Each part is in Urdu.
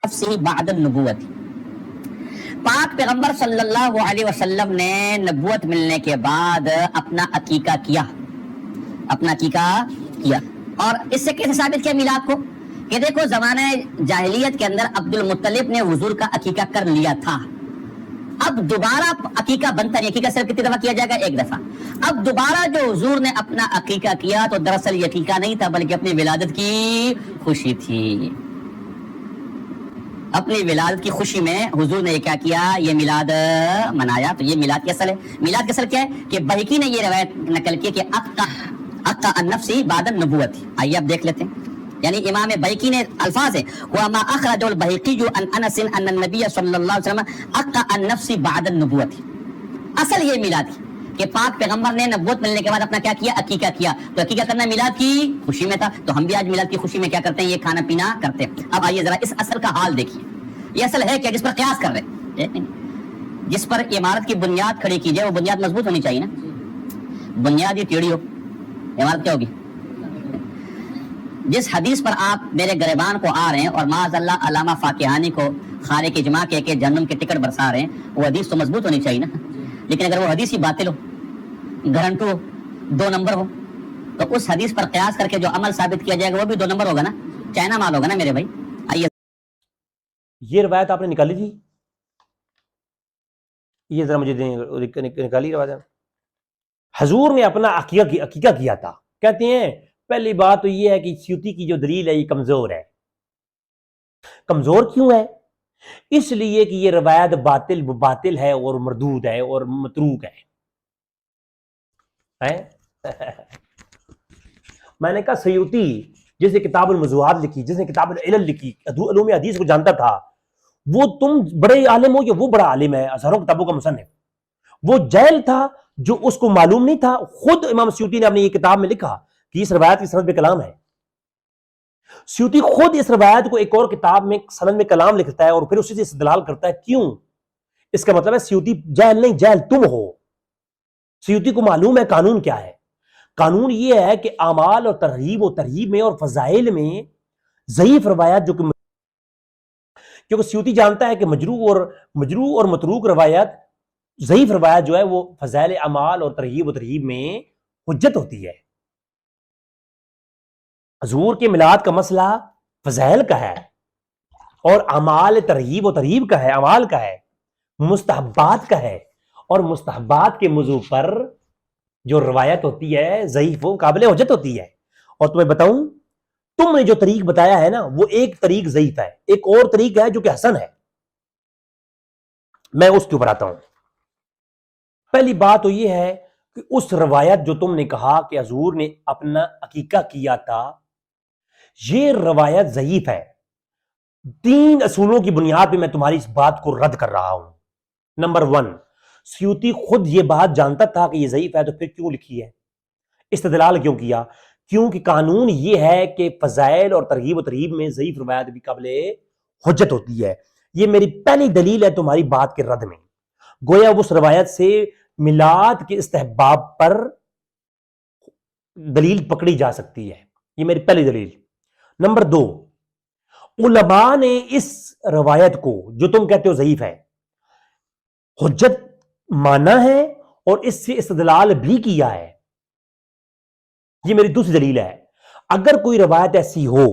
نفسی بعد النبوت. پاک پیغمبر صلی اللہ علیہ وسلم نے نبوت ملنے کے بعد اپنا عقیقہ کیا. اور اس سے کیسے ثابت کیا میلاد کو؟ کہ دیکھو زمانہ جاہلیت کے اندر عبد المطلب نے حضور کا عقیقہ کر لیا تھا. اب دوبارہ عقیقہ بنتا نہیں. عقیقہ صرف کتنی دفعہ کیا جائے گا؟ ایک دفعہ. اب دوبارہ جو حضور نے اپنا عقیقہ کیا تو دراصل یہ عقیقہ نہیں تھا بلکہ اپنی ولادت کی خوشی تھی. اپنی ولادت کی خوشی میں حضور نے کیا کیا؟ یہ میلاد منایا. تو یہ میلاد کی اصل ہے. میلاد کی اصل کیا ہے؟ کہ بہقی نے یہ روایت نقل کی کہ اقا النفسی بعد النبوت. آئیے اب دیکھ لیتے ہیں. یعنی امام بہقی نے الفاظ ہے وما اخرج البہقی عن انس ان النبی صلی اللہ علیہ وسلم اقا النفسی بعد النبوت. اصل یہ میلاد کی کہ پاک پیغمبر نے نبوت ملنے کے بعد اپنا کیا کیا؟ عقیقہ کیا. تو عقیقہ کرنا میلاد کی خوشی میں تھا. تو ہم بھی آج میلاد کی خوشی میں کیا کرتے ہیں؟ یہ کھانا پینا کرتے ہیں. اب آئیے ذرا اس اصل کا حال دیکھیے. یہ اصل ہے کیا جس پر قیاس کر رہے ہیں؟ جس پر عمارت کی بنیاد کھڑی کی جائے وہ بنیاد مضبوط ہونی چاہیے نا. بنیاد یہ ٹیڑھی ہو عمارت کیا ہوگی؟ جس حدیث پر آپ میرے گریبان کو آ رہے ہیں اور معاذ اللہ علامہ فاقہانی کو خارق اجماع کہہ کے جہنم کے ٹکٹ برسا رہے ہیں، وہ حدیث تو مضبوط ہونی چاہیے نا. لیکن اگر وہ حدیث ہی باطل ہو، گھرنٹو ہو، 2 نمبر ہو، تو اس حدیث پر قیاس کر کے جو عمل ثابت کیا جائے گا وہ بھی 2 نمبر ہوگا نا، چائنا مال ہوگا نا میرے بھائی. آئیے یہ روایت آپ نے نکالی تھی، یہ ذرا مجھے دیں. نکالی روایت. حضور نے اپنا عقیقہ کیا تھا. کہتے ہیں پہلی بات تو یہ ہے کہ سیوطی کی جو دلیل ہے یہ کمزور ہے. کمزور کیوں ہے؟ اس لیے کہ یہ روایت باطل ہے اور مردود ہے اور متروک ہے. میں نے کہا سیوطی جس نے کتاب الموضوعات لکھی، جس نے کتاب العلل لکھی، علوم حدیث کو جانتا تھا، وہ تم بڑے عالم ہو یا وہ بڑا عالم ہے، ہزاروں کتابوں کا مصنف. وہ جاہل تھا جو اس کو معلوم نہیں تھا. خود امام سیوطی نے اپنی یہ کتاب میں لکھا کہ اس روایت کی سند پہ کلام ہے. سیوطی خود اس روایت کو ایک اور کتاب میں سند میں کلام لکھتا ہے اور پھر اسی سے استدلال کرتا ہے. کیوں؟ اس کا مطلب ہے سیوطی جاہل نہیں، جاہل تم ہو. سیوطی کو معلوم ہے قانون کیا ہے. قانون یہ ہے کہ اعمال اور ترغیب میں اور فضائل میں ضعیف روایات جو کہ کیونکہ سیوطی جانتا ہے کہ مجروح اور متروک روایت، ضعیف روایت جو ہے وہ فضائل اعمال اور ترغیب میں حجت ہوتی ہے. حضور کے میلاد کا مسئلہ فضائل کا ہے اور اعمال ترغیب کا ہے، اعمال کا ہے، مستحبات کا ہے. اور مستحبات کے موضوع پر جو روایت ہوتی ہے ضعیف، وہ قابل حجت ہوتی ہے. اور تمہیں بتاؤں، تم نے جو طریق بتایا ہے نا وہ ایک طریق ضعیف ہے، ایک اور طریق ہے جو کہ حسن ہے. میں اس کے اوپر آتا ہوں. پہلی بات تو یہ ہے کہ اس روایت جو تم نے کہا کہ حضور نے اپنا عقیقہ کیا تھا، یہ روایت ضعیف ہے. 3 اصولوں کی بنیاد پہ میں تمہاری اس بات کو رد کر رہا ہوں. نمبر 1، سیوطی خود یہ بات جانتا تھا کہ یہ ضعیف ہے تو پھر کیوں لکھی ہے؟ استدلال کیوں کیا؟ کیونکہ قانون یہ ہے کہ فضائل اور ترغیب میں ضعیف روایت بھی قابل حجت ہوتی ہے. یہ میری پہلی دلیل ہے تمہاری بات کے رد میں. گویا اس روایت سے میلاد کے استحباب پر دلیل پکڑی جا سکتی ہے. یہ میری پہلی دلیل. نمبر 2، علماء نے اس روایت کو جو تم کہتے ہو ضعیف ہے حجت مانا ہے اور اس سے استدلال بھی کیا ہے. یہ میری دوسری دلیل ہے. اگر کوئی روایت ایسی ہو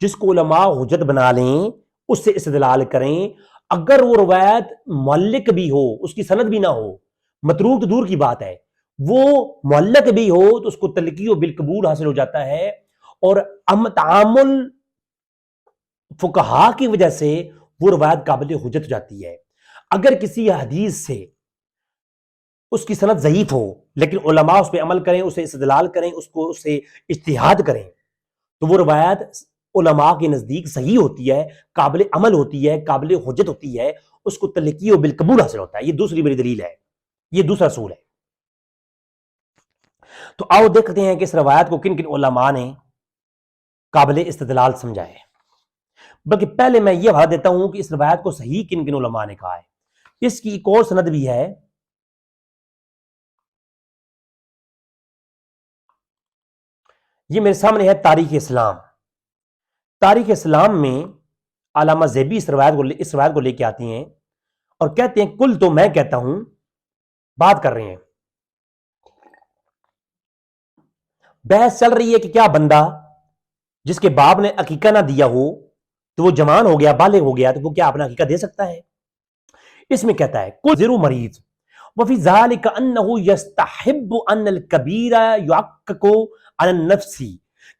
جس کو علماء حجت بنا لیں، اس سے استدلال کریں، اگر وہ روایت معلق بھی ہو، اس کی سند بھی نہ ہو، متروک تو دور کی بات ہے، وہ معلق بھی ہو تو اس کو تلقی و بالقبول حاصل ہو جاتا ہے. اور تعامل فقہا کی وجہ سے وہ روایت قابل حجت ہو جاتی ہے. اگر کسی حدیث سے اس کی سند ضعیف ہو لیکن علماء اس پہ عمل کریں، اسے استدلال کریں، اس سے اجتہاد کریں، تو وہ روایت علماء کے نزدیک صحیح ہوتی ہے، قابل عمل ہوتی ہے، قابل حجت ہوتی ہے، اس کو تلقی و بالقبول حاصل ہوتا ہے. یہ دوسری میری دلیل ہے، یہ دوسرا اصول ہے. تو آؤ دیکھتے ہیں کہ اس روایت کو کن کن علماء نے قابل استدلال سمجھا ہے. بلکہ پہلے میں یہ بتا دیتا ہوں کہ اس روایت کو صحیح کن کن علماء نے کہا ہے. اس کی ایک اور سند بھی ہے. یہ میرے سامنے ہے تاریخ اسلام. تاریخ اسلام میں علامہ زیبی اس روایت کو لے کے آتی ہیں اور کہتے ہیں کل تو میں کہتا ہوں، بات کر رہے ہیں، بحث چل رہی ہے کہ کیا بندہ جس کے باپ نے عقیقہ نہ دیا ہو تو وہ جوان ہو گیا، بالغ ہو گیا، تو وہ کیا اپنا عقیقہ دے سکتا ہے؟ اس میں کہتا ہے کل زیرو مریض وفی ذالک انہ یستحب ان الکبیر یعقق علی النفس،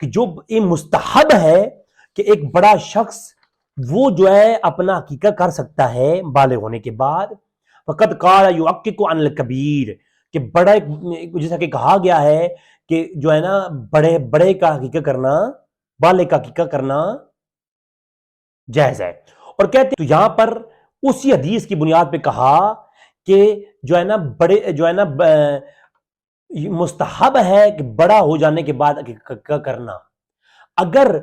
کہ جو یہ مستحب ہے کہ ایک بڑا شخص وہ جو ہے اپنا عقیقہ کر سکتا ہے بالغ ہونے کے بعد، فقد قال یعقق عن الکبیر، کہ بڑا، جیسا کہ کہا گیا ہے کہ جو ہے نا بڑے کا عقیقہ کرنا، بالغ کا عقیقہ کرنا جائز ہے۔ اور کہتے ہیں تو یہاں پر اسی حدیث کی بنیاد پہ کہا کہ جو ہے نا بڑے جو ہے نا مستحب ہے کہ بڑا ہو جانے کے بعد عقیقہ کرنا۔ اگر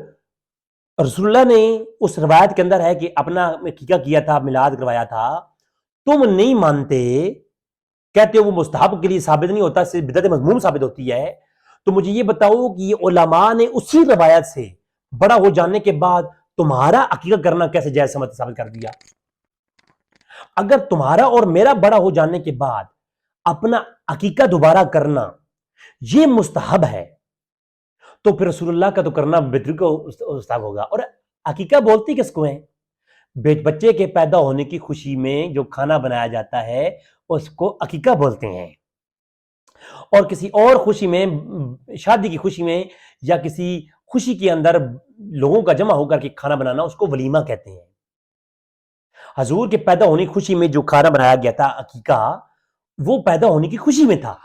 رسول اللہ نے اس روایت کے اندر ہے کہ اپنا عقیقہ کیا تھا، میلاد کروایا تھا، تم نہیں مانتے، کہتے ہو وہ مستحب کے لیے ثابت نہیں ہوتا، صرف بدعت مذموم ثابت ہوتی ہے، تو مجھے یہ بتاؤ کہ یہ علماء نے اسی روایت سے بڑا ہو جانے کے بعد تمہارا عقیقہ کرنا کیسے جائز ثابت کر دیا؟ اگر تمہارا اور میرا بڑا ہو جانے کے بعد اپنا عقیقہ دوبارہ کرنا یہ مستحب ہے، تو پھر رسول اللہ کا تو کرنا بدعت کا مستحب ہوگا۔ اور عقیقہ بولتی کس کو ہیں؟ بچے کے پیدا ہونے کی خوشی میں جو کھانا بنایا جاتا ہے اس کو عقیقہ بولتے ہیں، اور کسی اور خوشی میں، شادی کی خوشی میں یا کسی خوشی کے اندر لوگوں کا جمع ہو کر کے کھانا بنانا، اس کو ولیمہ کہتے ہیں۔ حضور کے پیدا ہونے کی خوشی میں جو کھانا بنایا گیا تھا عقیقہ، وہ پیدا ہونے کی خوشی میں تھا،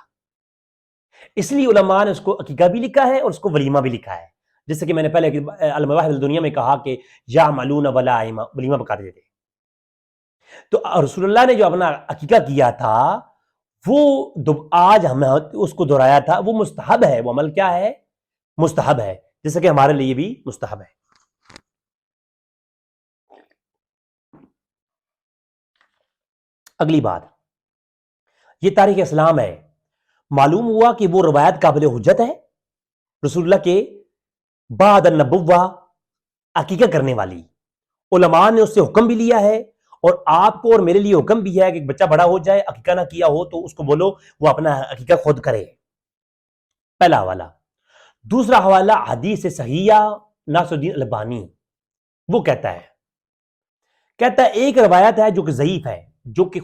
اس لیے علماء نے اس کو عقیقہ بھی لکھا ہے اور اس کو ولیمہ بھی لکھا ہے، جیسے کہ میں نے پہلے المواہب الدنیا میں کہا کہ یعملون ولائم، ولیمہ پکا دیتے تھے۔ تو رسول اللہ نے جو اپنا عقیقہ کیا تھا وہ آج ہم اس کو دہرایا تھا، وہ مستحب ہے، وہ عمل کیا ہے؟ مستحب ہے، جیسے کہ ہمارے لیے بھی مستحب ہے۔ اگلی بات، یہ تاریخ اسلام ہے، معلوم ہوا کہ وہ روایت قابل حجت ہے رسول اللہ کے بعد النبوہ عقیقہ کرنے والی، علماء نے اس سے حکم بھی لیا ہے، اور آپ کو اور میرے لیے حکم بھی ہے کہ بچہ بڑا ہو جائے عقیقہ نہ کیا ہو تو اس کو بولو وہ اپنا عقیقہ خود کرے۔ پہلا حوالہ۔ دوسرا حوالہ حدیث صحیحہ ناصر الدین البانی، وہ کہتا ہے ایک روایت ہے جو کہ ضعیف ہے، جو کہ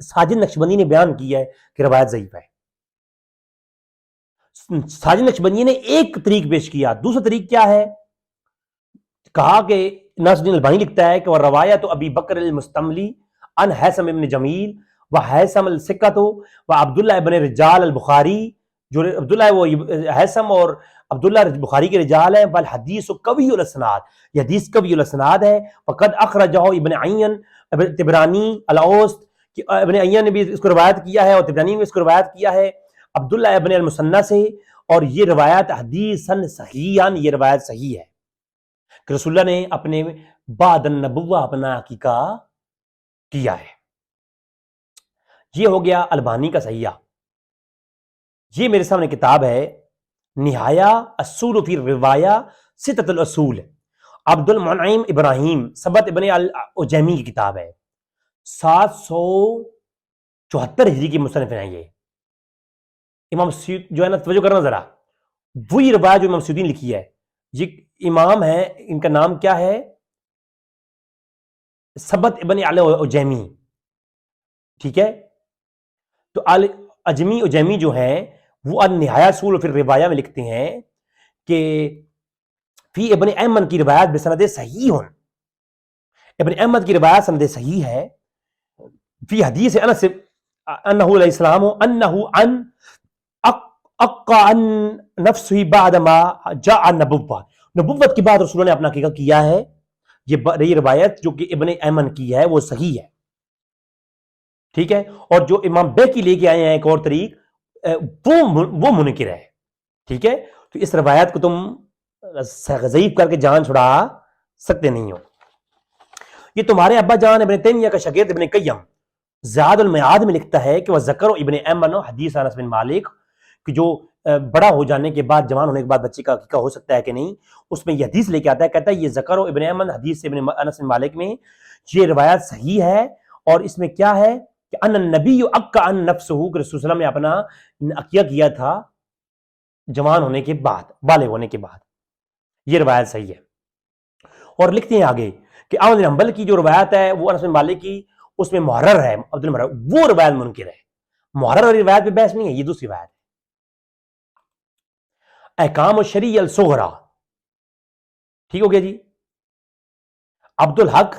ساجد نقشبندی نے بیان کی ہے کہ روایت ضعیف ہے۔ ساجد نقشبندی نے ایک طریق پیش کیا، دوسرا طریق کیا ہے؟ کہا کہ ناصر الدین البانی لکھتا ہے کہ وہ روایت ابی بکر المستملی ان حیثم ابن جمیل و حیثم الثقۃ و عبداللہ ابن رجال البخاری، جو عبداللہ وہ حیثم اور عبداللہ بخاری کے رجال ہیں، بل حدیث قوی الاسناد، یہ حدیث قوی الاسناد ہے، فقد اخرجہ ابن عین طبرانی الاوسط، ابن عین نے بھی اس کو روایت کیا ہے اور طبرانی نے بھی اس کو روایت کیا ہے عبداللہ ابن المثنی سے، اور یہ روایت حدیثاً صحیحاً، یہ روایت صحیح ہے کہ رسول اللہ نے اپنے بعد النبوہ اپنا عقیقہ کیا ہے۔ یہ ہو گیا البانی کا صحیحہ۔ یہ میرے سامنے کتاب ہے نہایہ اصول فی روایہ ستۃ الاصول، عبد المنعم ابراہیم ثبت ابن العجیمی کی کتاب ہے، 774 ہجری کی مصنف ہیں یہ۔ امام سیوطی جو ہے نا، توجہ کرنا ذرا، وہی روایت جو امام سیوطی نے لکھی ہے، یہ امام ہے، ان کا نام کیا ہے؟ ثبت ابن العجیمی، ٹھیک ہے؟ تو العجیمی جو ہیں وہ النہایہ اصول فی الروایہ میں لکھتے ہیں کہ فی ابن ایمن کی روایت بسند صحیح، ابن احمد کی روایت سند صحیح ہے، فی حدیث انس انہ علیہ السلام انہ ان اقع عن نفسہ بعد ما جاء النبوہ، نبوت کے بعد رسول نے اپنا عقیقہ کیا ہے۔ یہ روایت جو کہ ابن ایمن کی ہے وہ صحیح ہے، ٹھیک ہے؟ اور جو امام بیہقی لے کے آئے ہیں ایک اور طریق، وہ منکر ہے، ٹھیک ہے؟ تو اس روایت کو تم ضعیف کر کے جان چھڑا سکتے نہیں ہو۔ یہ تمہارے ابا جان ابن تیمیہ کا شاگرد ابن قیم زاد المعاد میں لکھتا ہے کہ وہ ذکر ابن ایمن حدیث انس بن مالک، کہ جو بڑا ہو جانے کے بعد، جوان ہونے کے بعد بچے کا عقیقہ ہو سکتا ہے کہ نہیں، اس میں یہ حدیث لے کے آتا ہے، کہتا ہے یہ ذکر و ابن احمد حدیث سے ابن انس بن مالک میں یہ روایت صحیح ہے، اور اس میں کیا ہے کہ ان النبی عقا عن نفسہ، کہ رسول صلی اللہ علیہ وسلم نے اپنا عقیقہ کیا تھا جوان ہونے کے بعد، بالغ ہونے کے بعد، یہ روایت صحیح ہے۔ اور لکھتے ہیں آگے کہ احمد بن حنبل کی جو روایت ہے وہ انس بن مالک کی، اس میں محرر ہے، عبد المحرر، وہ روایت منکر ہے، محرر والی روایت پہ بحث نہیں ہے، یہ دوسری روایت ہے۔ احکام الشریع الصغرا، ٹھیک ہو گیا جی۔ عبد الحق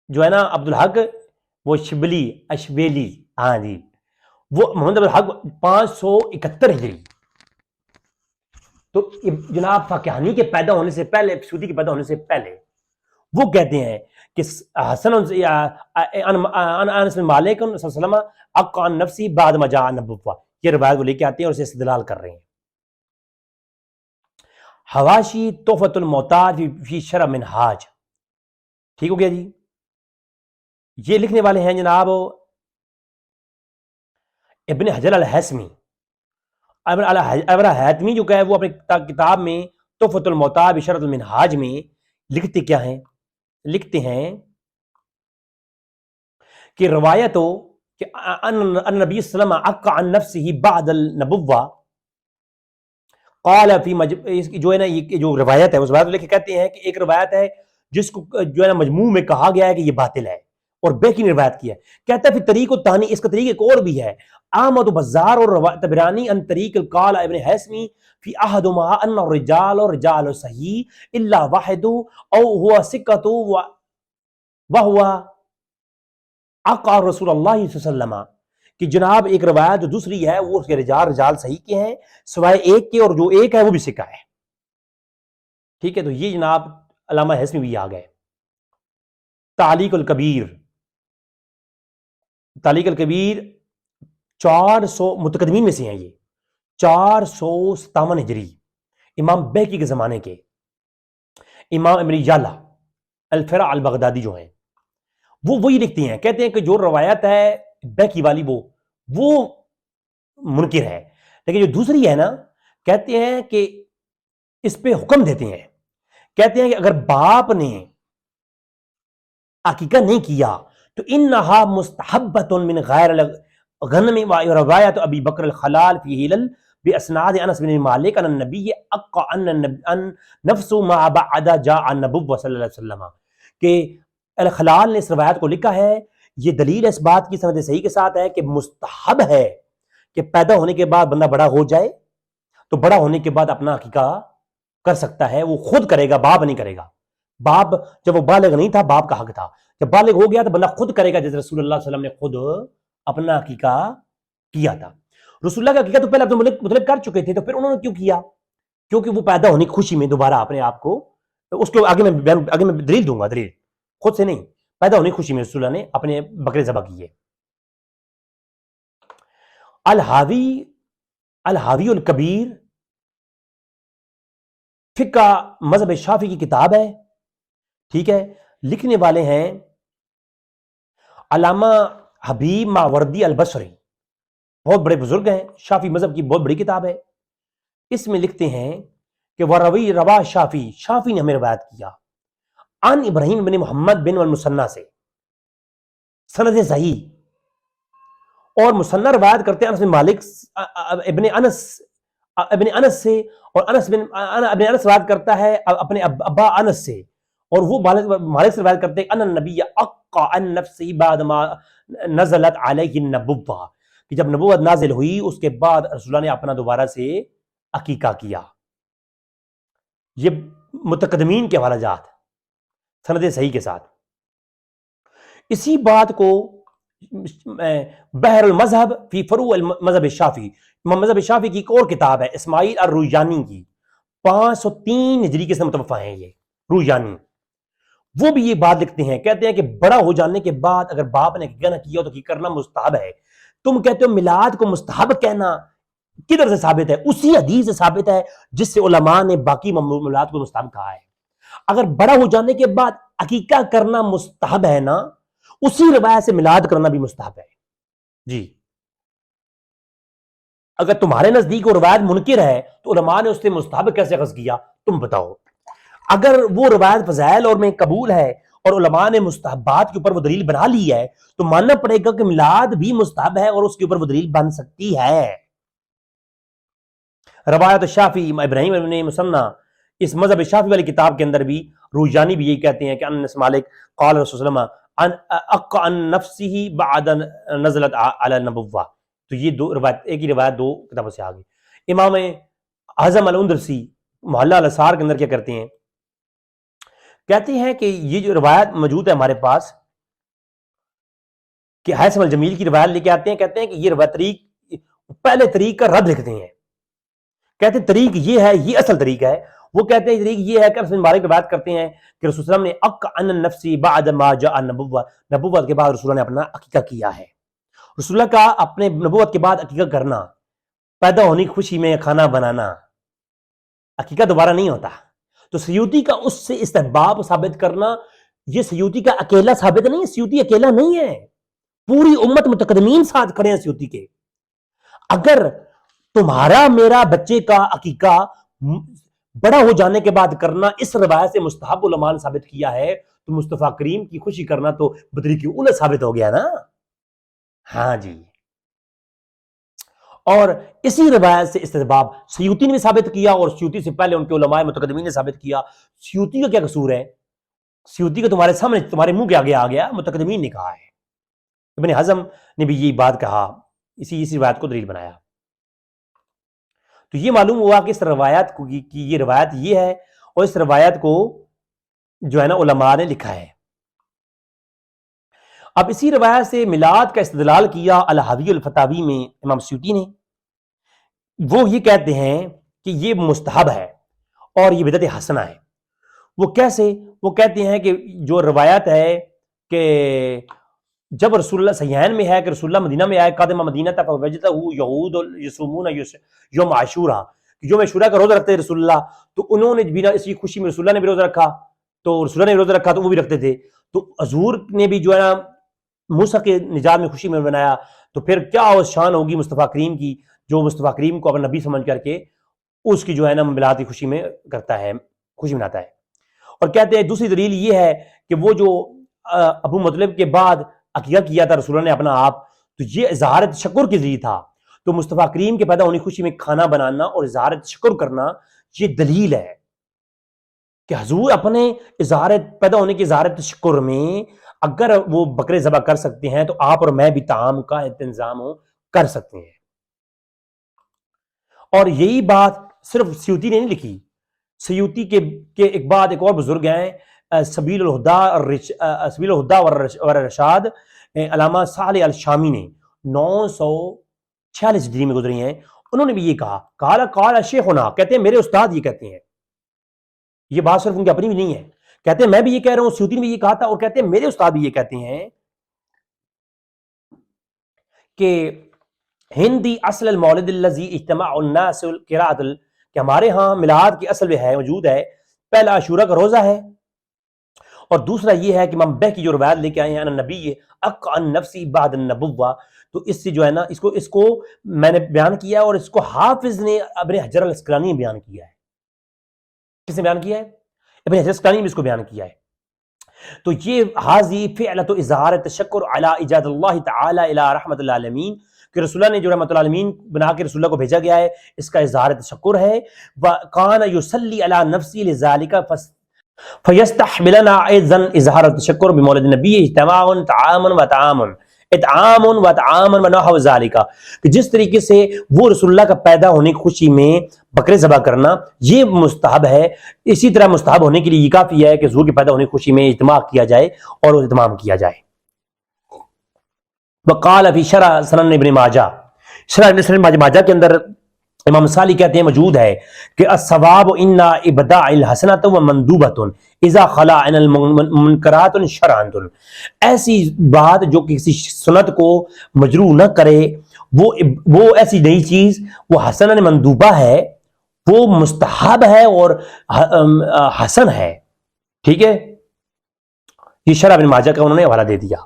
جو ہے نا، عبد الحق وہ شبلی اشبیلی، ہاں جی، وہ محمد عبد الحق 571 ہجری، تو جناب فاقہانی کے پیدا ہونے سے پہلے، سودی کے پیدا ہونے سے پہلے، وہ کہتے ہیں کہ حسن انس بن مالک صلی اللہ علیہ وسلم عقا عن نفسی بعد ما جاء النبوہ، یہ روایت وہ لے کے آتے ہیں اور اسے استدلال کر رہے ہیں۔ حواشی تحفۃ المحتاج فی شرح منہاج، ٹھیک ہو گیا جی۔ یہ لکھنے والے ہیں جناب ابن حجر الہیثمی، ابن حیثمی جو کہ وہ اپنے کتاب میں تحفۃ المحتاج فی شرح المنہاج میں لکھتے کیا ہیں، لکھتے ہیں کہ روایت ہو کہ ان نبی صلی اللہ علیہ وسلم عقا عن نفسہ بعد النبوہ قال فی جو ہے نا، یہ جو روایت ہے اس روایت کو لے کے کہتے ہیں کہ ایک روایت ہے جس کو جو ہے نا مجموع میں کہا گیا ہے کہ یہ باطل ہے، اور بیکی نے روایت کیا ہے، کہتا ہے پھر طریق الثانی، اس کا طریق ایک اور بھی ہے، احمد و بزار اور طبرانی ان طریق القال ابن حیثمی فی احدہما ان الرجال اور رجال صحیح الا واحد او ہوا ثقۃ وہو عقا رسول اللہ صلی اللہ علیہ وسلم، کہ جناب ایک روایت جو دوسری ہے وہ اس کے رجال صحیح کے ہیں سوائے ایک کے، اور جو ایک ہے وہ بھی ثقہ ہے، ٹھیک ہے۔ تو یہ جناب علامہ حیثمی بھی آ گئے۔ تعلیق الکبیر، تعلیق الکبیر 400 متقدمین میں سے ہیں، یہ 457 ہجری، امام بیکی کے زمانے کے، امام ابن یالا الفرع البغدادی جو ہیں وہ وہی لکھتے ہیں، کہتے ہیں کہ جو روایت ہے بیکی والی وہ منکر ہے، لیکن جو دوسری ہے نا، کہتے ہیں کہ اس پہ حکم دیتے ہیں، کہتے ہیں کہ اگر باپ نے عقیقہ نہیں کیا تو انہا مستحبۃ من غیر غنم، روایت ابی بکر الخلال فی ہلل باسناد انس بن مالک ان النبی عقا ان نفس ما بعد جاء النبوہ صلی اللہ علیہ وسلم، کہ الخلال نے اس روایت کو لکھا ہے، یہ دلیل اس بات کی سند صحیح کے ساتھ ہے کہ مستحب ہے کہ پیدا ہونے کے بعد بندہ بڑا ہو جائے تو بڑا ہونے کے بعد اپنا عقیقہ کر سکتا ہے، وہ خود کرے گا، باپ نہیں کرے گا۔ باپ جب وہ بالغ نہیں تھا باپ کا حق تھا، جب بالغ ہو گیا تو بندہ خود کرے گا، جیسے رسول اللہ صلی اللہ علیہ وسلم نے خود اپنا عقیقہ کیا تھا۔ رسول اللہ کا عقیقہ تو پہلے عبد المطلب کر چکے تھے، تو پھر انہوں نے کیوں کیا؟ کیونکہ وہ پیدا ہونے کی خوشی میں دوبارہ اپنے آپ کو، اس کو آگے میں دلیل دوں گا، دلیل خود سے نہیں، پیدا ہونے کی خوشی میں رسول اللہ نے اپنے بکرے ذبح کیے۔ الحاوی الکبیر فقہ مذہب شافعی کی کتاب ہے، ٹھیک ہے، لکھنے والے ہیں علامہ حبیب ماوردی البصری، بہت بڑے بزرگ ہیں، شافعی مذہب کی بہت بڑی کتاب ہے۔ اس میں لکھتے ہیں کہ روا شافعی نے ہمیں روایت کیا عن ابراہیم بن محمد بن المثنی سے، سند صحیح، اور مثنی روایت کرتے ہیں انس بن مالک ابن انس سے، اور ابن انس روایت کرتا ہے اپنے ابا انس سے، اور وہ مالک سے روایت کرتے ہیں ان النبی عقا عن نفسہ بعد ما نزلت علیہ النبوہ، کہ جب نبوت نازل ہوئی اس کے بعد رسول اللہ نے اپنا دوبارہ سے عقیقہ کیا۔ یہ متقدمین کے حوالہ جات سند صحیح کے ساتھ۔ اسی بات کو بحر المذہب فی فروع المذہب الشافعی، مذہب شافعی کی ایک اور کتاب ہے اسماعیل الرویانی کی، 503 ہجری کے سے متوفہ ہیں یہ رویانی، وہ بھی یہ بات لکھتے ہیں، کہتے ہیں کہ بڑا ہو جانے کے بعد اگر باپ نے عقیقہ نہ کیا تو کرنا مستحب ہے۔ تم کہتے ہو میلاد کو مستحب کہنا کدھر سے ثابت ہے؟ اسی حدیث سے ثابت ہے جس سے علماء نے باقی میلاد کو مستحب کہا ہے۔ اگر بڑا ہو جانے کے بعد عقیقہ کرنا مستحب ہے نا، اسی روایت سے میلاد کرنا بھی مستحب ہے جی۔ اگر تمہارے نزدیک وہ روایت منکر ہے تو علماء نے اس سے مستحب کیسے اخذ کیا؟ تم بتاؤ. اگر وہ روایت فضائل اور میں قبول ہے اور علماء نے مستحبات کے اوپر وہ دلیل بنا لی ہے تو ماننا پڑے گا کہ میلاد بھی مستحب ہے اور اس کے اوپر وہ دلیل بن سکتی ہے. روایت شافعی ابراہیم ابن مسنہ اس مذہب شافعی والی کتاب کے اندر بھی روجانی بھی یہی کہتے ہیں کہ انس مالک قال رسول اللہ ان اق عن نفسه بعد نزلت علی النبوہ. تو یہ دو روایت، ایک ہی روایت دو کتابوں سے آگے. امام اعظم الاندلسی محلہ الاسرار کے اندر کیا کرتے ہیں؟ کہتے ہیں کہ یہ جو روایت موجود ہے ہمارے پاس کہ حیثم الجمیل کی روایت لے کے آتے ہیں، کہتے ہیں کہ یہ روایت طریق پہلے طریق کا رد لکھتے ہیں. کہتے ہیں طریق یہ ہے، یہ اصل طریق ہے. وہ کہتے ہیں طریق یہ ہے کہ رسول مبارک روایت کرتے ہیں کہ رسول اللہ نے اق عن النفس بعد ما جاء النبوہ، نبوت کے بعد رسول اللہ نے اپنا عقیقہ کیا ہے. رسول اللہ کا اپنے نبوت کے بعد عقیقہ کرنا، پیدا ہونے کی خوشی میں کھانا بنانا، عقیقہ دوبارہ نہیں ہوتا. تو سیوطی کا اس سے استحباب ثابت کرنا، یہ سیوطی کا اکیلا ثابت نہیں ہے. سیوطی اکیلا نہیں ہے، پوری امت متقدمین ساتھ کھڑے ہیں سیوطی کے. اگر تمہارا میرا بچے کا عقیقہ بڑا ہو جانے کے بعد کرنا اس روایت سے مستحب علماء نے ثابت کیا ہے تو مصطفیٰ کریم کی خوشی کرنا تو بطریق اولى ثابت ہو گیا نا. ہاں جی. اور اسی روایت سے استحباب سیوطی نے بھی ثابت کیا اور سیوطی سے پہلے ان کے علماء متقدمین نے ثابت کیا. سیوطی کا کیا قصور ہے؟ سیوطی کا تمہارے سامنے تمہارے منہ کے آگے آ گیا، متقدمین نے کہا ہے. ابن حزم نے بھی یہی بات کہا، اسی روایت کو دلیل بنایا. تو یہ معلوم ہوا کہ اس روایت کی یہ روایت یہ ہے اور اس روایت کو جو ہے نا علماء نے لکھا ہے. اب اسی روایت سے میلاد کا استدلال کیا الحاوی الفتاوی میں امام سیوطی نے. وہ یہ کہتے ہیں کہ یہ مستحب ہے اور یہ بدعت حسنہ ہے. وہ کیسے؟ وہ کہتے ہیں کہ جو روایت ہے کہ جب رسول اللہ صحیحین میں ہے کہ رسول اللہ مدینہ میں آئے، قادم مدینہ تک وجدہ یہود یصومون یوم عاشورہ، یوم عاشورہ کا روزہ رکھتے رسول اللہ، تو انہوں نے بنا اسی خوشی میں رسول اللہ نے بھی روزہ رکھا، تو رسول اللہ نے روزہ رکھا تو وہ بھی رکھتے تھے. تو حضور نے بھی جو ہے نا موسیٰ کے نجات میں خوشی میں بنایا. تو پھر کیا شان ہوگی مصطفیٰ کریم کی جو مصطفیٰ کریم کو اپنا نبی سمجھ کر کے اس کی جو ہے نا میلاد کی خوشی میں کرتا ہے، خوشی مناتا ہے. اور کہتے ہیں دوسری دلیل یہ ہے کہ وہ جو ابو مطلب کے بعد عقیقہ کیا تھا رسول اللہ نے اپنا آپ، تو یہ اظہار تشکر کے ذریعے تھا. تو مصطفیٰ کریم کے پیدا ہونے کی خوشی میں کھانا بنانا اور اظہار تشکر کرنا یہ دلیل ہے کہ حضور اپنے اظہار پیدا ہونے کے اظہار تشکر میں اگر وہ بکرے ذبح کر سکتے ہیں تو آپ اور میں بھی طعام کا انتظام کر سکتے ہیں. اور یہی بات صرف سیوطی نے نہیں لکھی، سیوطی کے ایک بعد ایک اور بزرگ ہیں سبیل الہدا والرشاد، علامہ صالح الشامی نے 946 ہجری میں گزری ہیں. انہوں نے بھی یہ کہا، قال شیخنا، کہتے ہیں میرے استاد یہ کہتے ہیں. یہ بات صرف ان کی اپنی بھی نہیں ہے، کہتے ہیں میں بھی یہ کہہ رہا ہوں، سیوطی نے بھی یہ کہا تھا، اور کہتے ہیں میرے استاد بھی یہ کہتے ہیں کہ ہندی اصل المولد الذی اجتماع الناس قراءۃ، کہ ہمارے ہاں میلاد کی اصل ہے موجود ہے پہلا عاشورہ کا روزہ ہے، اور دوسرا یہ ہے کہ امام بہ کی جو روایت لے کے آئے ہیں نبی اق عن نفسی بعد النبوہ. تو اس سے جو ہے نا اس کو میں نے بیان کیا اور اس کو حافظ نے ابن حجر الاسقلانی نے بیان کیا ہے. کس نے بیان کیا ہے؟ ابن حجر الاسقلانی نے اس کو بیان کیا ہے. تو یہ حاضی فعلۃ اظہار تشکر علی ایجاد اللہ تعالی الی رحمت العالمین، کہ رسول اللہ نے جو رحمت العالمین بنا کے رسول اللہ کو بھیجا گیا ہے، اس کا اظہار تشکر ہے. وَقَانَ يُصَلِّي عَلَى نَفْسِهِ لِذَلِكَ فَيَسْتَحْمِلَنَا أَيْضًا إِظْهَارَ التَّشَكُّرِ بِمَوْلِدِ النَّبِيِّ اجْتِمَاعٌ طَعَامٌ وَطَعَامٌ وَنَحْوُ ذَلِكَ، کہ جس طریقے سے وہ رسول اللہ کا پیدا ہونے کی خوشی میں بکرے ذبح کرنا یہ مستحب ہے، اسی طرح مستحب ہونے کے لیے یہ کافی ہے کہ حضور کے پیدا ہونے کی خوشی میں اجتماع کیا جائے اور اہتمام کیا جائے. وقال فی شرح سنن ابن ماجہ، شرح ابن سنن ماجہ کے اندر امام صالح کہتے ہیں موجود ہے کہ الثواب ان ابداع الحسنۃ ومندوبۃ اذا خلا عن المنکرات شرعاً، ایسی بات جو کسی سنت کو مجروح نہ کرے، وہ ایسی نئی چیز وہ حسنہ مندوبہ ہے، وہ مستحب ہے اور حسن ہے. ٹھیک ہے، یہ شرح ابن ماجہ کا انہوں نے حوالہ دے دیا.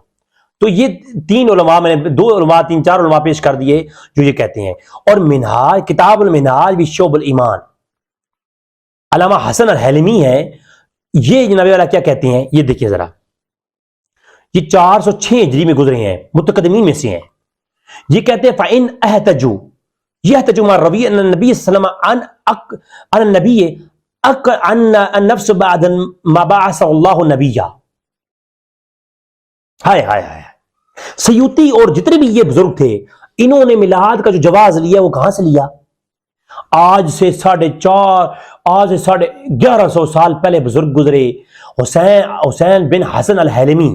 تو یہ تین علماء، میں نے دو علماء تین چار علماء پیش کر دیے جو یہ کہتے ہیں. اور منہاج، کتاب المنہاج بھی شعب الایمان، علامہ حسن الحلمی ہے، یہ نبی والا کیا کہتے ہیں، یہ دیکھیے ذرا، یہ 406 ہجری میں گزرے ہیں، متقدمین میں سے ہیں. یہ کہتے ہیں فَإِنْ أَحْتَجُوا يَحْتَجُوا مَا رَوِيَ أَنَّ النَّبِيَّ صلی اللہ علیہ وسلم عن النبی عن النفس بعد ما بعث اللہ نبیہ. ہائے ہائے ہائے. سیوطی اور جتنے بھی یہ بزرگ تھے، انہوں نے میلاد کا جو جواز لیا وہ کہاں سے لیا؟ آج سے 1150 سال پہلے بزرگ گزرے، حسین بن حسن الحلمی،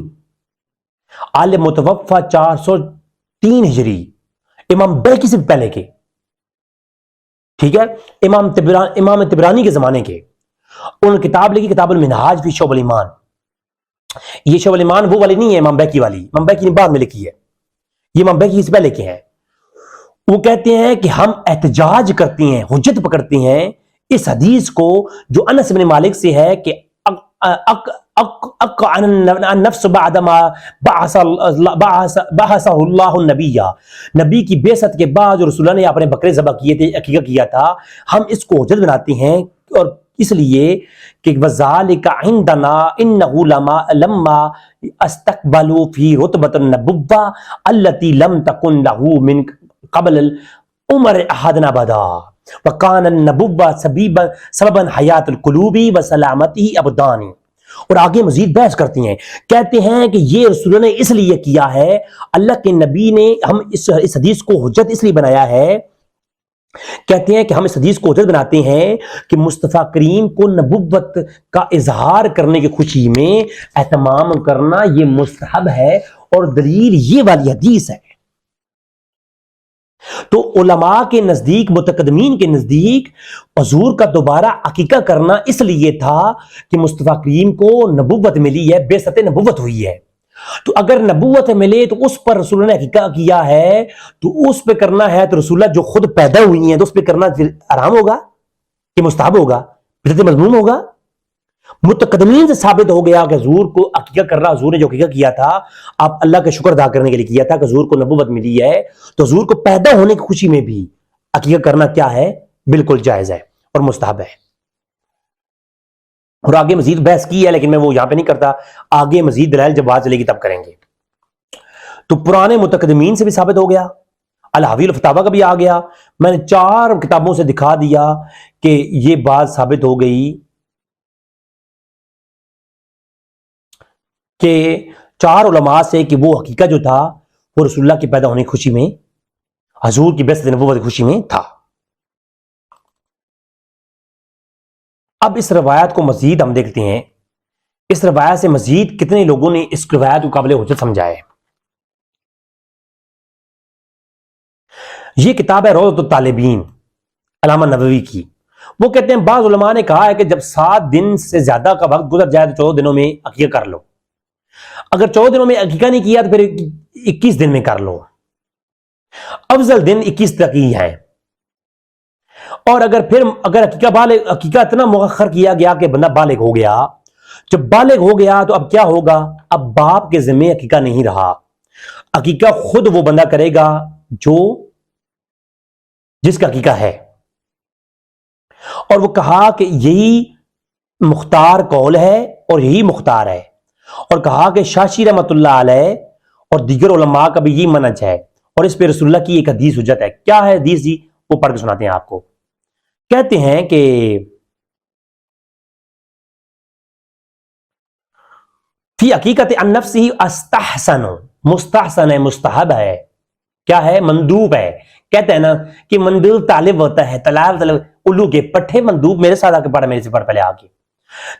عالم متوفہ 403 ہجری، امام بیہقی سے پہلے کے، ٹھیک ہے، امام طبرانی کے زمانے کے. انہوں نے کتاب لکھی، کتاب المنہاج فی شعب الایمان. یہ شعب الایمان وہ والی نہیں ہے امام بیہقی والی، امام بیہقی نے بعد میں لکھی ہے، یہ امام بیہقی سے پہلے کے ہیں. وہ کہتے ہیں کہ ہم احتجاج کرتے ہیں، حجت پکڑتے ہیں اس حدیث کو جو انس بن مالک سے ہے کہ النفس بعد ما بعث اللہ النبی، نبی کی بعثت کے بعد جو رسول اللہ نے اپنے بکرے ذبح کیے تھے، عقیقہ کیا تھا، ہم اس کو حجت بناتے ہیں. اور اس لیے کہ وذالک عندنا انه لما استقبلوا فی رتبۃ النبوہ التي لم تكن له من قبل العمر احد ابدا وکان النبوہ سببا حیات القلوب وسلامتی ابدان. اور آگے مزید بحث کرتی ہیں، کہتے ہیں کہ یہ رسول نے اس لیے کیا ہے، اللہ کے نبی نے ہم اس حدیث کو حجت اس لیے بنایا ہے، کہتے ہیں کہ ہم اس حدیث کو حجت بناتے ہیں کہ مصطفیٰ کریم کو نبوت کا اظہار کرنے کی خوشی میں اہتمام کرنا یہ مستحب ہے، اور دلیل یہ والی حدیث ہے. تو علماء کے نزدیک، متقدمین کے نزدیک، حضور کا دوبارہ عقیقہ کرنا اس لیے تھا کہ مصطفیٰ کریم کو نبوت ملی ہے، بعثت نبوت ہوئی ہے. تو اگر نبوت ملے تو اس پر رسول نے عقیقہ کیا ہے، تو اس پہ کرنا ہے، تو رسول اللہ جو خود پیدا ہوئی ہیں تو اس پہ کرنا حرام ہوگا کہ مستحب ہوگا، بدعت مذموم ہوگا؟ متقدمین سے ثابت ہو گیا کہ حضور کو عقیقہ کر رہا، حضور نے جو عقیقہ کیا تھا آپ اللہ کا شکر ادا کرنے کے لیے کیا تھا کہ حضور کو نبوت ملی ہے، تو حضور کو پیدا ہونے کی خوشی میں بھی عقیقہ کرنا کیا ہے، بالکل جائز ہے اور مستحب ہے. اور آگے مزید بحث کی ہے لیکن میں وہ یہاں پہ نہیں کرتا، آگے مزید دلائل جب بات چلے گی تب کریں گے. تو پرانے متقدمین سے بھی ثابت ہو گیا، الحاوی الفتاوی کا بھی آ گیا. میں نے 4 کتابوں سے دکھا دیا کہ یہ بات ثابت ہو گئی کہ 4 علماء سے کہ وہ حقیقہ جو تھا وہ رسول اللہ کے پیدا ہونے کی خوشی میں، حضور کی بعثت نبوت کی خوشی میں تھا. اب اس روایت کو مزید ہم دیکھتے ہیں، اس روایت سے مزید کتنے لوگوں نے اس روایت کو قابل حجت سمجھا ہے. یہ کتاب ہے روضۃ الطالبین علامہ نووی کی. وہ کہتے ہیں بعض علماء نے کہا ہے کہ جب 7 دن سے زیادہ کا وقت گزر جائے تو 14 دنوں میں عقیقہ کر لو. اگر 14 دنوں میں عقیقہ نہیں کیا تو پھر 21 دن میں کر لو. افضل دن 21 تک ہی ہے. اور اگر عقیقہ اتنا مؤخر کیا گیا کہ بندہ بالغ ہو گیا، جب بالغ ہو گیا تو اب کیا ہوگا، اب باپ کے ذمہ عقیقہ نہیں رہا، عقیقہ خود وہ بندہ کرے گا جس کا عقیقہ ہے. اور وہ کہا کہ یہی مختار قول ہے اور یہی مختار ہے، اور کہا کہ شاشی رحمۃ اللہ علیہ اور دیگر علماء کا بھی یہ منہج ہے، اور اس پہ رسول اللہ کی ایک حدیث حجت ہے. کیا ہے حدیث جی؟ وہ پڑھ کے سناتے ہیں آپ کو. کہتے ہیں کہ فی حقیقت النفس ہی استحسن، مستحسن ہے، مستحب ہے، کیا ہے، مندوب ہے. کہتے ہیں نا کہ مندوب طالب ہوتا ہے، طلاب الو کے پٹھے مندوب میرے ساتھ آ کے پڑھا، میرے سے پڑھ پہلے آ کے.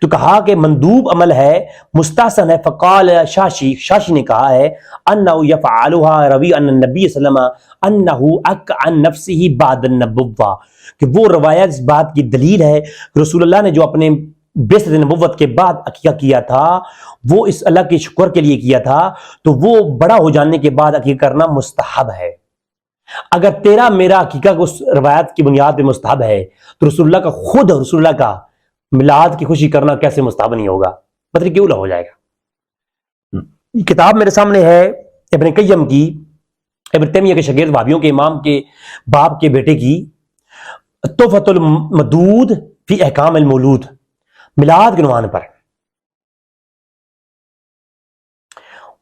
تو کہا کہ مندوب عمل ہے، مستحسن ہے. فقال شاشی نے کہا ہے انہ یفعلها روی ان النبی صلی اللہ علیہ وسلم انہ اک عن نفسہ بعد النبوہ، کہ وہ روایت اس بات کی دلیل ہے کہ رسول اللہ نے جو اپنے بعثت نبوت کے بعد عقیقہ کیا تھا وہ اس اللہ کے شکر کے لیے کیا تھا، تو وہ بڑا ہو جانے کے بعد عقیقہ کرنا مستحب ہے. اگر تیرا میرا عقیقہ اس روایت کی بنیاد پہ مستحب ہے تو رسول اللہ کا خود رسول اللہ کا میلاد کی خوشی کرنا کیسے مستحب نہیں ہوگا؟ مطلب کیوں ہو جائے گا. کتاب میرے سامنے ہے ابن قیم کی، ابن تیمیہ کے شاگرد وہابیوں کے امام کے باپ کے بیٹے کی تحفۃ المدود فی احکام المولود، میلاد کے عنوان پر،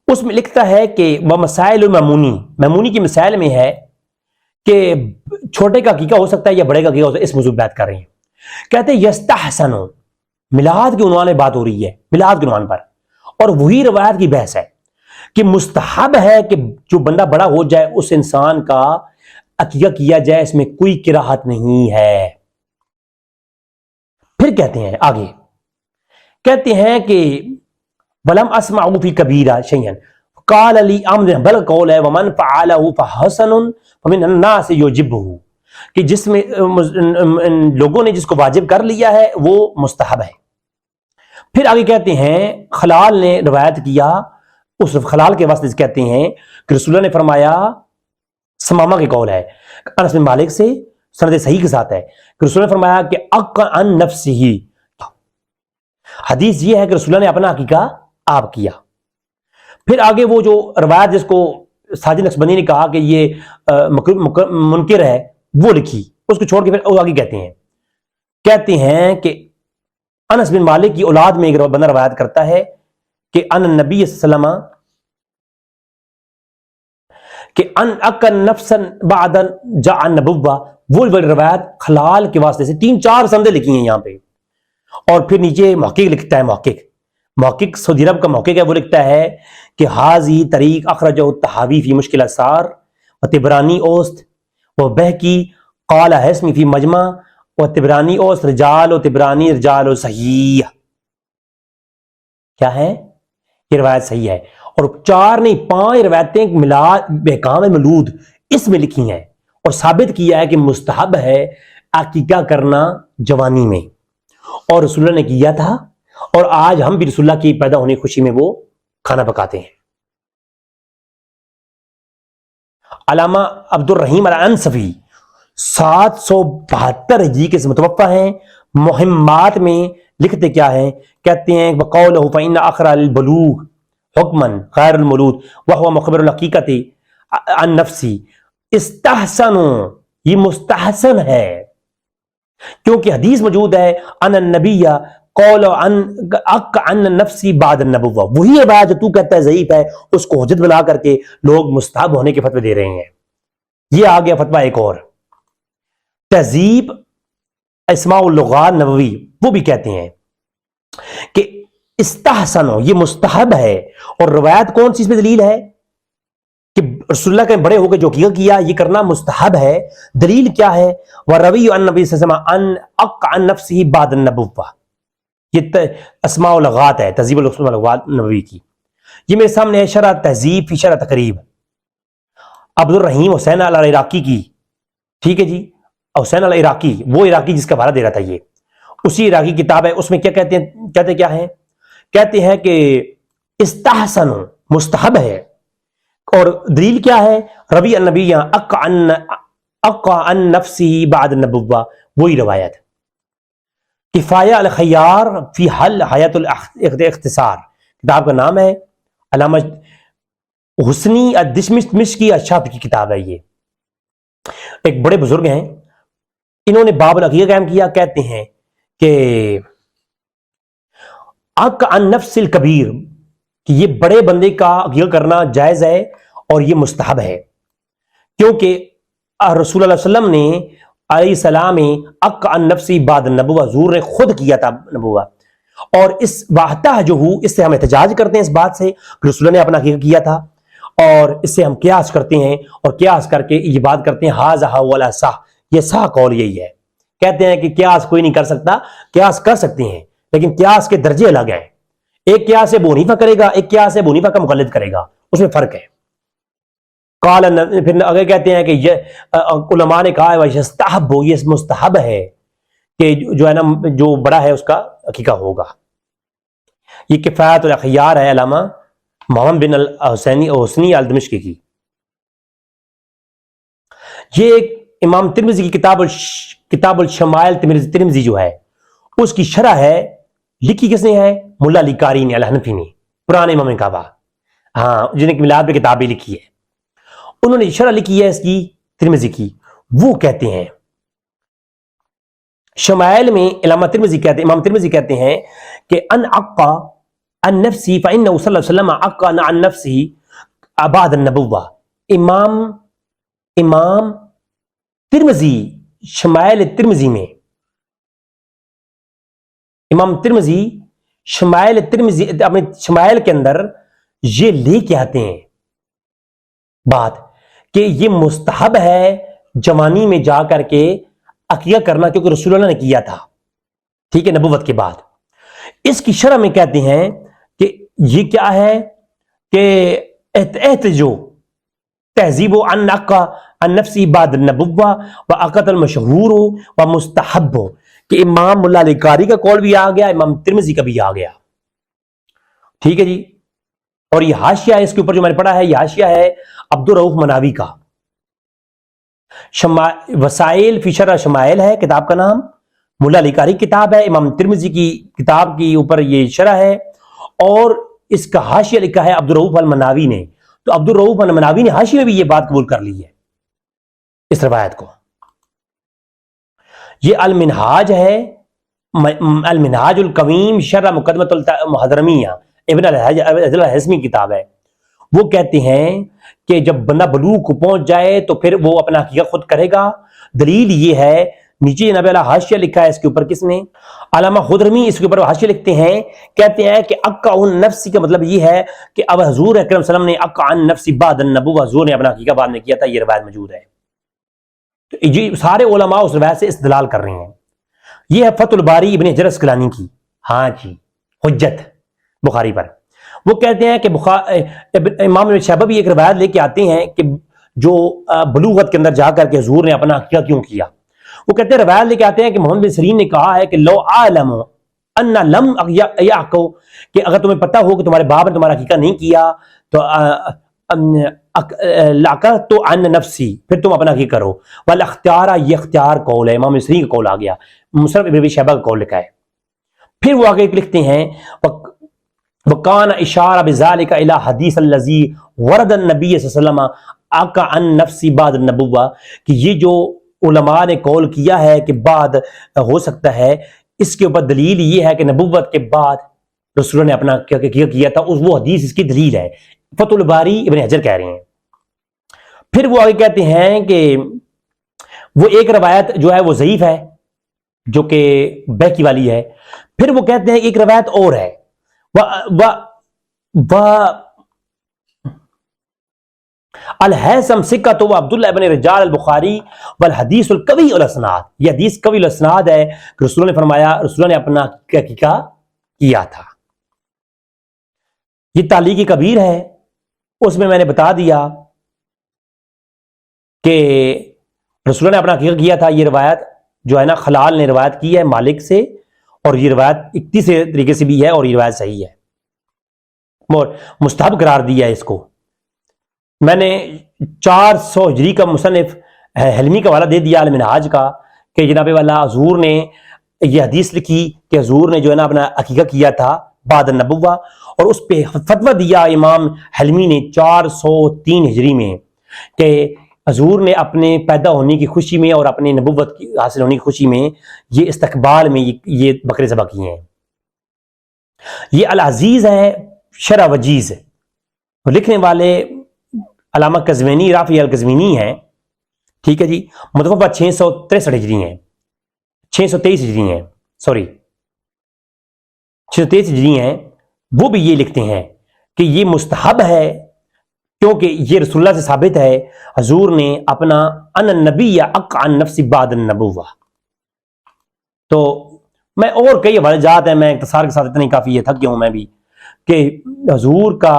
اس میں لکھتا ہے کہ وہ مسائل میمونی کی مسائل میں ہے کہ چھوٹے کا عقیقہ ہو سکتا ہے یا بڑے کا عقیقہ ہو سکتا ہے، اس موضوع بات کر رہے ہیں۔ کہتے ہیں یستحسن، میلاد کے عنوان میں بات ہو رہی ہے، میلاد کے عنوان پر، اور وہی روایت کی بحث ہے کہ مستحب ہے کہ جو بندہ بڑا ہو جائے اس انسان کا عقیقہ کیا جائے، اس میں کوئی کراہت نہیں ہے۔ پھر کہتے ہیں آگے، کہتے ہیں کہ ولم اسمع فی کبیرہ شیئا قال لی امر، بل قول ہے ومن فعلہ فحسن فمن الناس یجبہ، کہ جس میں لوگوں نے جس کو واجب کر لیا ہے وہ مستحب ہے۔ پھر آگے کہتے ہیں خلال نے روایت کیا، اس خلال کے واسطے کہتے ہیں کہ رسول اللہ نے فرمایا، سمامہ کی قول ہے انس بن مالک سے سند صحیح کے ساتھ ہے کہ رسول اللہ نے فرمایا کہ اق عن نفسہ، حدیث یہ ہے کہ رسول اللہ نے اپنا عقیقہ آپ کیا۔ پھر آگے وہ جو روایت جس کو ساجد نقشبندی نے کہا کہ یہ منکر ہے وہ لکھی، اس کو چھوڑ کے پھر آگے کہتے ہیں کہ انس بن مالک کی اولاد میں ایک بندہ روایت کرتا ہے کہ ان نبی صلی اللہ علیہ وسلم کہ ان اکن نفسن بعد جاء النبوہ، وہ روایت خلال کے واسطے سے 3-4 سندیں لکھی ہیں یہاں پہ، اور پھر نیچے محقق لکھتا ہے، محقق سعودی عرب کا محقق ہے، وہ لکھتا ہے کہ حاضی طریق اخرجہ الطحاوی فی مشکل اثار و طبرانی اوست و بہکی قال حسمی فی مجمع و طبرانی اوست رجال و طبرانی رجال و صحیح۔ کیا ہے یہ روایت صحیح ہے، اور 4 نہیں 5 روایتیں میلاد بحکام مولود اس میں لکھی ہیں، اور ثابت کیا ہے کہ مستحب ہے عقیقہ کرنا جوانی میں، اور رسول اللہ نے کیا تھا، اور آج ہم بھی رسول اللہ کی پیدا ہونے کی خوشی میں وہ کھانا پکاتے ہیں۔ علامہ عبد الرحیم الانصفی 772 ہجری کے متوفہ ہیں، مہمات میں لکھتے کیا ہیں، کہتے ہیں وقولہ فإن آخر البلوغ حکما غیر المولود وهو مخبر الحقیقت عن نفسی، استحسن، یہ مستحسن ہے کیونکہ حدیث موجود ہے ان النبی قول عن نفسی بعد النبوہ، وہی روایت جو تو کہتا ہے ضعیف ہے اس کو حجت بنا کر کے لوگ مستحب ہونے کے فتوے دے رہے ہیں۔ یہ آ گیا فتویٰ ایک اور، تہذیب اسماء اللغات نووی، وہ بھی کہتے ہیں کہ استحسن، یہ مستحب ہے، اور روایت کون سی اس میں دلیل ہے کہ رسول اللہ کے بڑے ہو کے جو کیا یہ کرنا مستحب ہے؟ دلیل کیا ہے؟ وروی عن نبی صلی اللہ علیہ وسلم ان اق عن نفسہ بعد النبوہ، یہ اسماء اللغات ہے، تہذیب الاسماء اللغات نبوی کی۔ یہ میرے سامنے ہے شرح تہذیب فی شرح تقریب، عبد الرحیم حسین العراقی کی، ٹھیک ہے جی، حسین العراقی، وہ عراقی جس کا بارہ دے رہا تھا، یہ اسی عراقی کتاب ہے، اس میں کیا کہتے ہیں، کیا ہے، کہتے ہیں کہ استحسن مستحب ہے، اور دلیل کیا ہے؟ روی النبی اق عن نفسہ بعد النبوہ، وہی روایت۔ کفایہ الخیار فی حل حیات الاختصار، کتاب کا نام ہے، علامہ حسنی الدمشقی اشاف کی کتاب ہے، یہ ایک بڑے بزرگ ہیں، انہوں نے باب العقیقہ قائم کیا، کہتے ہیں کہ اق عن نفس الکبیر، کہ یہ بڑے بندے کا عقیقہ کرنا جائز ہے اور یہ مستحب ہے، کیونکہ رسول اللہ صلی اللہ علیہ وسلم نے علیہ السلام اق عن نفسی بعد النبوہ، حضور نے خود کیا تھا نبوہ، اور اس واحدہ جو ہو، اس سے ہم احتجاج کرتے ہیں اس بات سے کہ رسول اللہ نے اپنا عقیقہ کیا تھا، اور اس سے ہم قیاس کرتے ہیں، اور قیاس کر کے یہ بات کرتے ہیں ھذا ھو الاصح، یہ صح قول یہی ہے۔ کہتے ہیں کہ قیاس کوئی نہیں کر سکتا، قیاس کر سکتے ہیں لیکن قیاس کے درجے الگ ہیں، ایک قیاس ابو حنیفہ کرے گا، ایک قیاس ابو حنیفہ کا مقلد کرے گا، اس میں فرق ہے۔ پھر آگے کہتے ہیں کہ علماء نے کہا ہے یستحب، یہ مستحب ہے کہ جو ہے نا جو بڑا ہے اس کا عقیقہ ہوگا۔ یہ کفایت الاخیار ہے علامہ محمد بن حسنی الدمشقی کی۔ یہ ایک امام ترمذی کی کتاب الشمائل ترمذی جو ہے اس کی شرح ہے، لکھی کس نے ہے؟ ملا علی قاری نے الحنفی نے، پرانے امام کعبہ، ہاں جن کی میلاد پہ کتابیں لکھی ہے، انہوں نے شرح لکھی ہے اس کی ترمذی کی، وہ کہتے ہیں شمائل میں امام ترمذی کہتے ہیں کہ ان عقا عن نفسی فإنه صلی اللہ علیہ وسلم عقا عن نفسی بعد النبوہ. امام ترمذی شمائل ترمذی میں، امام ترمذی اپنے شمائل کے اندر یہ لے کے آتے ہیں بات کہ یہ مستحب ہے جوانی میں جا کر کے عقیقہ کرنا، کیونکہ رسول اللہ نے کیا تھا، ٹھیک ہے، نبوت کے بعد. اس کی شرح میں کہتے ہیں کہ یہ کیا ہے کہ احتجو تہذیب و ان عقا عن نفسی بعد النبوہ و عقد المشہور و مستحب ہو، کہ امام ملا علی قاری کا قول بھی آ گیا، امام ترمذی کا بھی آ گیا، ٹھیک ہے جی. اور یہ حاشیہ ہے اس کے اوپر جو میں نے پڑھا ہے، یہ حاشیہ ہے عبدالرؤف مناوی کا، وسائل فی شرح شمائل ہے کتاب کا نام، ملا علی قاری کتاب ہے، امام ترمذی کی کتاب کی اوپر یہ شرح ہے، اور اس کا حاشیہ لکھا ہے عبدالرؤف المناوی نے. تو عبدالرؤف المناوی نے حاشیے میں بھی یہ بات قبول کر لی ہے اس روایت کو. یہ المنہاج ہے، المنہاج القویم شرح مقدمۃ المحضرمیہ، ابن الحزمی کتاب ہے. وہ کہتے ہیں کہ جب بندہ بلوغ کو پہنچ جائے تو پھر وہ اپنا حقیقت خود کرے گا. دلیل یہ ہے، نیچے جناب علی حاشیہ لکھا ہے اس کے اوپر، کس نے؟ علامہ خضرمی اس کے اوپر حاشیہ لکھتے ہیں، کہتے ہیں کہ عقا عن نفسی کا مطلب یہ ہے کہ اب حضور اکرم صلی اللہ علیہ وسلم نے عقا عن نفسی بعد النبوہ، حضور نے اپنا حقیقت بعد میں کیا تھا، یہ روایت موجود ہے. تو یہ سارے علماء اس روایت سے استدلال کر رہے ہیں. یہ ہے فتح الباری ابن حجر اسقلانی کی، ہاں جی، حجت بخاری پر. وہ کہتے ہیں کہ امام ابن شیبہ بھی ایک روایت لے کے آتے ہیں کہ جو بلوغت کے اندر جا کر کے حضور نے اپنا عقیقہ کیوں کیا. وہ کہتے ہیں، روایت لے کے آتے ہیں کہ محمد بن سیرین نے کہا ہے کہ لو اعلم ان لم یعقو، کہ اگر تمہیں پتہ ہو کہ تمہارے باپ نے تمہارا عقیقہ نہیں کیا تو لاقت تو عن نفسی، پھر تم اپنا عقیقہ کرو. والاختیار، یہ اختیار قول ہے، امام بن سیرین کا قول آ گیا، مصنف ابن ابی شیبہ کا قول لکھا ہے. پھر وہ آگے لکھتے ہیں وَقَانَ إِشَارَ بِذَلِكَ إِلَى حَدِيثَ الَّذِي وَرَدَ النَّبِيَّ صلی اللہ علیہ وسلم عَقَ عَن نَفْسِ بَعْدَ النَّبُوَّةِ، کہ یہ جو علماء نے قول کیا ہے کہ بعد ہو سکتا ہے، اس کے اوپر دلیل یہ ہے کہ نبوت کے بعد رسول نے اپنا کیا تھا، وہ حدیث اس کی دلیل ہے. فتح الباری ابن حجر کہہ رہے ہیں. پھر وہ آگے کہتے ہیں کہ وہ ایک روایت جو ہے وہ ضعیف ہے، جو کہ بیکی والی ہے. پھر وہ کہتے ہیں ایک روایت اور ہے، الحیثم ثقۃ و عبداللہ ابن رجال البخاری والحدیث القوی الاسناد، یہ حدیث قوی الاسناد ہے کہ رسول نے فرمایا، رسول نے اپنا عقیقہ کیا تھا. یہ تعلیق کبیر ہے، اس میں نے بتا دیا کہ رسول نے اپنا عقیقہ کیا تھا. یہ روایت جو ہے نا خلال نے روایت کی ہے مالک سے، اور یہ روایت تیسرے طریقے سے بھی ہے، اور یہ روایت صحیح ہے، اور مستحب قرار دیا ہے اس کو. میں نے 400 ہجری کا مصنف حلمی کا حوالہ دے دیا المنہاج کا، کہ جناب والا حضور نے یہ حدیث لکھی کہ حضور نے جو ہے نا اپنا عقیقہ کیا تھا بعد النبوہ، اور اس پہ فتویٰ دیا امام حلمی نے 403 ہجری میں کہ حضور نے اپنے پیدا ہونے کی خوشی میں اور اپنے نبوت کی حاصل ہونے کی خوشی میں یہ استقبال میں یہ بکرے ذبح کیے ہیں. یہ العزیز ہے شرح وجیز، لکھنے والے علامہ قزوینی رافع القزوینی ہیں، ٹھیک ہے جی. متوفہ 663 ہجری ہیں، 623 ہجری ہیں، سوری 623 ہجری ہیں. وہ بھی یہ لکھتے ہیں کہ یہ مستحب ہے، کیونکہ یہ رسول اللہ سے ثابت ہے حضور نے اپنا ان النبی عقا عن نفسی بعد النبوہ. تو میں اور کئی حوالے جات ہیں، میں اختصار کے ساتھ اتنی کافی ہے، تھک گیا ہوں میں بھی، کہ حضور کا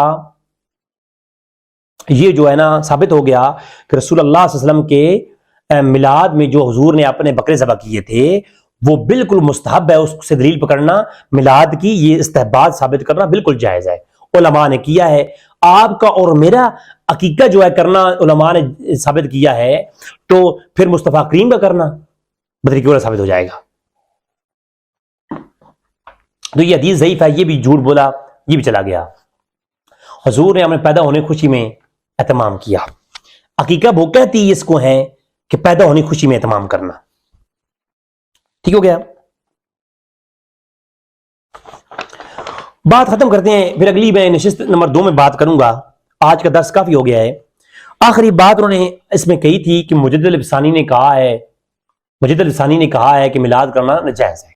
یہ جو ہے نا ثابت ہو گیا کہ رسول اللہ صلی اللہ علیہ وسلم کے میلاد میں جو حضور نے اپنے بکرے ذبح کیے تھے وہ بالکل مستحب ہے. اس سے دلیل پکڑنا میلاد کی، یہ استحباب ثابت کرنا بالکل جائز ہے، علماء نے کیا ہے. آپ کا اور میرا عقیقہ جو ہے کرنا علماء نے ثابت کیا ہے، تو پھر مصطفیٰ کریم کا کرنا بدری کی ثابت ہو جائے گا. تو یہ حدیث ضعیف ہے، یہ بھی جھوٹ بولا، یہ بھی چلا گیا. حضور نے ہمیں پیدا ہونے خوشی میں اہتمام کیا. عقیقہ وہ کہتی اس کو ہے کہ پیدا ہونے خوشی میں اہتمام کرنا. ٹھیک ہو گیا؟ بات ختم کرتے ہیں، پھر اگلی میں نشست نمبر 2 میں بات کروں گا. آج کا درس کافی ہو گیا ہے. آخری بات انہوں نے اس میں کہی تھی کہ مجدد الفسانی نے کہا ہے کہ میلاد کرنا ناجائز ہے.